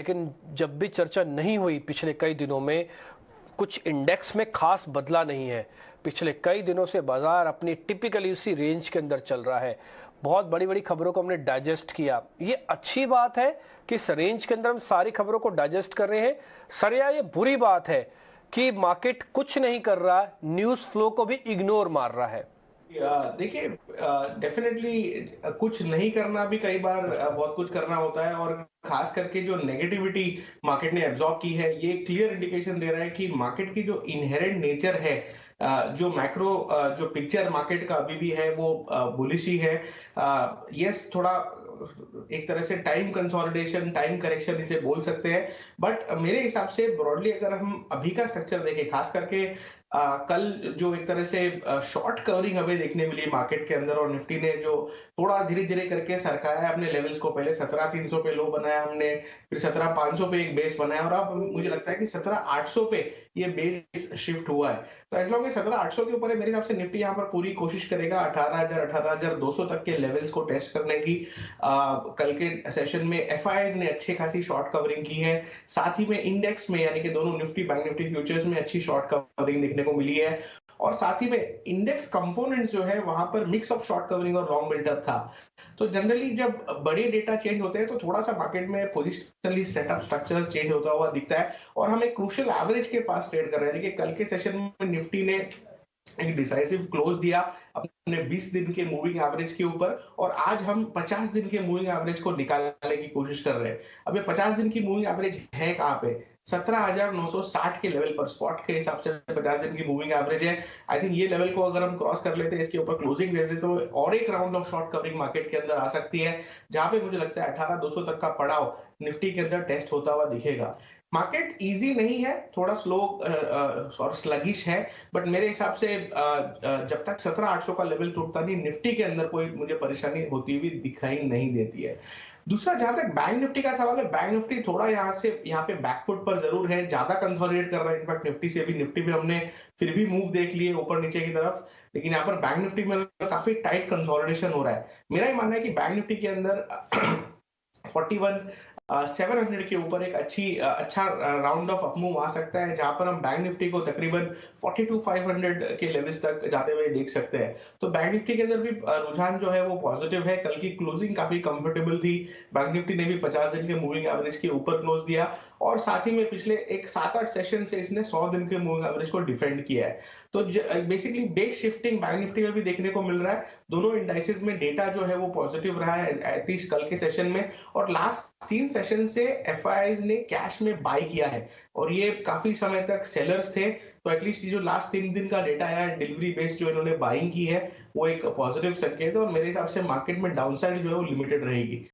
लेकिन जब भी चर्चा नहीं हुई पिछले कई दिनों में, कुछ इंडेक्स में खास बदला नहीं है। पिछले कई दिनों से बाजार अपनी टिपिकली उसी रेंज के अंदर चल रहा है। बहुत बड़ी बड़ी खबरों को हमने डाइजेस्ट किया। ये अच्छी बात है कि इस रेंज के अंदर हम सारी खबरों को डाइजेस्ट कर रहे हैं, सर या ये बुरी बात है कि मार्केट कुछ नहीं कर रहा, न्यूज़ फ्लो को भी इग्नोर मार रहा है? देखिए, डेफिनेटली कुछ नहीं करना भी कई बार बहुत कुछ करना होता है। और खास करके जो नेगेटिविटी मार्केट ने एब्जॉर्ब की है, ये क्लियर इंडिकेशन दे रहा है कि मार्केट की जो इनहेरेंट नेचर है, जो मैक्रो जो पिक्चर मार्केट का अभी भी है, वो बुलिश ही है। यस, थोड़ा एक तरह से टाइम कंसोलिडेशन, टाइम करेक्शन इसे बोल सकते हैं। बट मेरे हिसाब से ब्रॉडली अगर हम अभी का स्ट्रक्चर देखें, खास करके कल जो एक तरह से शॉर्ट कवरिंग हमें देखने मिली मार्केट के अंदर, और निफ्टी ने जो थोड़ा धीरे धीरे करके सरकाया अपने लेवल्स को, पहले 17,300 पे लो बनाया हमने, फिर 17,500 पे एक बेस बनाया, और अब मुझे लगता है कि 17,800 पे ये बेस शिफ्ट हुआ है। तो एज लॉन्ग 17,800 के ऊपर है, मेरे हिसाब से निफ्टी यहाँ पर पूरी कोशिश करेगा 18,000 18,200 तक के लेवल्स को टेस्ट करने की। कल के सेशन में एफआईआईज ने अच्छी खासी शॉर्ट कवरिंग की है, साथ ही में इंडेक्स में यानी कि दोनों निफ्टी बैंक निफ्टी फ्यूचर्स में अच्छी शॉर्ट कवरिंग देखने को मिली है। और साथ ही में इंडेक्स कंपोनेंट्स जो है, वहां पर मिक्स ऑफ शॉर्ट कवरिंग और लॉन्ग बिल्डअप था। तो जनरली जब बड़े डेटा चेंज होते हैं तो थोड़ा सा मार्केट में पोजिशनली सेटअप स्ट्रक्चर चेंज होता हुआ दिखता है, और हम एक क्रूशियल एवरेज के पास ट्रेड कर रहे हैं। देखिए, कल के सेशन में निफ्टी ने एक डिसाइसिव क्लोज दिया अपने 20 दिन के मूविंग एवरेज के ऊपर, और आज हम 50 दिन के मूविंग एवरेज को निकालने की कोशिश कर रहे हैं। अब ये 50 दिन की मूविंग एवरेज है कहां पे? 17,960 के लेवल पर स्पॉट के हिसाब से 50 दिन की मूविंग एवरेज है। आई थिंक ये लेवल को अगर हम क्रॉस कर लेते हैं, इसके ऊपर क्लोजिंग दे देते, तो और एक round of short covering market के अंदर आ सकती है, जहां पे मुझे लगता है 18,200 तक का पड़ाव निफ्टी के अंदर टेस्ट होता हुआ दिखेगा। मार्केट इजी नहीं है, थोड़ा स्लो और स्लगिश है, बट मेरे हिसाब से जब तक 17,800 का लेवल टूटता नहीं, निफ्टी के अंदर कोई मुझे परेशानी होती हुई दिखाई नहीं देती है। दूसरा, जहां तक बैंक निफ्टी का सवाल है, बैंक निफ्टी थोड़ा यहाँ पे बैकफुट पर जरूर है, ज्यादा कंसोलिडेट कर रहा है। इनफैक्ट निफ्टी से भी, निफ्टी में हमने फिर भी मूव देख लिए ऊपर नीचे की तरफ, लेकिन यहाँ पर बैंक निफ्टी में काफी टाइट कंसोलिडेशन हो रहा है। मेरा ही मानना है कि बैंक निफ्टी के अंदर 41,700 के ऊपर एक अच्छा राउंड ऑफ अपमूव आ सकता है, जहां पर हम बैंक निफ्टी को तकरीबन 42,500 के लेवल्स तक जाते हुए देख सकते हैं। तो बैंक निफ्टी के अंदर भी रुझान जो है वो पॉजिटिव है। कल की क्लोजिंग काफी कंफर्टेबल थी, बैंक निफ्टी ने भी 50 दिन के मूविंग एवरेज के ऊपर क्लोज दिया, और साथ ही में पिछले एक 7-8 सेशन से इसने 100 दिन के मूविंग एवरेज को डिफेंड किया है। तो basically base shifting bank Nifty में भी देखने को मिल रहा है। दोनों इंडाइसेस में डेटा जो है वो पॉजिटिव रहा है, एटलीस्ट कल के सेशन में। और लास्ट 3 सेशन से एफआईआईज ने कैश में बाय किया है, और ये काफी समय तक सेलर्स थे। तो एटलीस्ट जो लास्ट 3 दिन का डेटा है, डिलीवरी बेस्ड जो इन्होंने बाइंग की है, वो एक पॉजिटिव संकेत है, और मेरे हिसाब से मार्केट में डाउनसाइड जो है वो लिमिटेड रहेगी।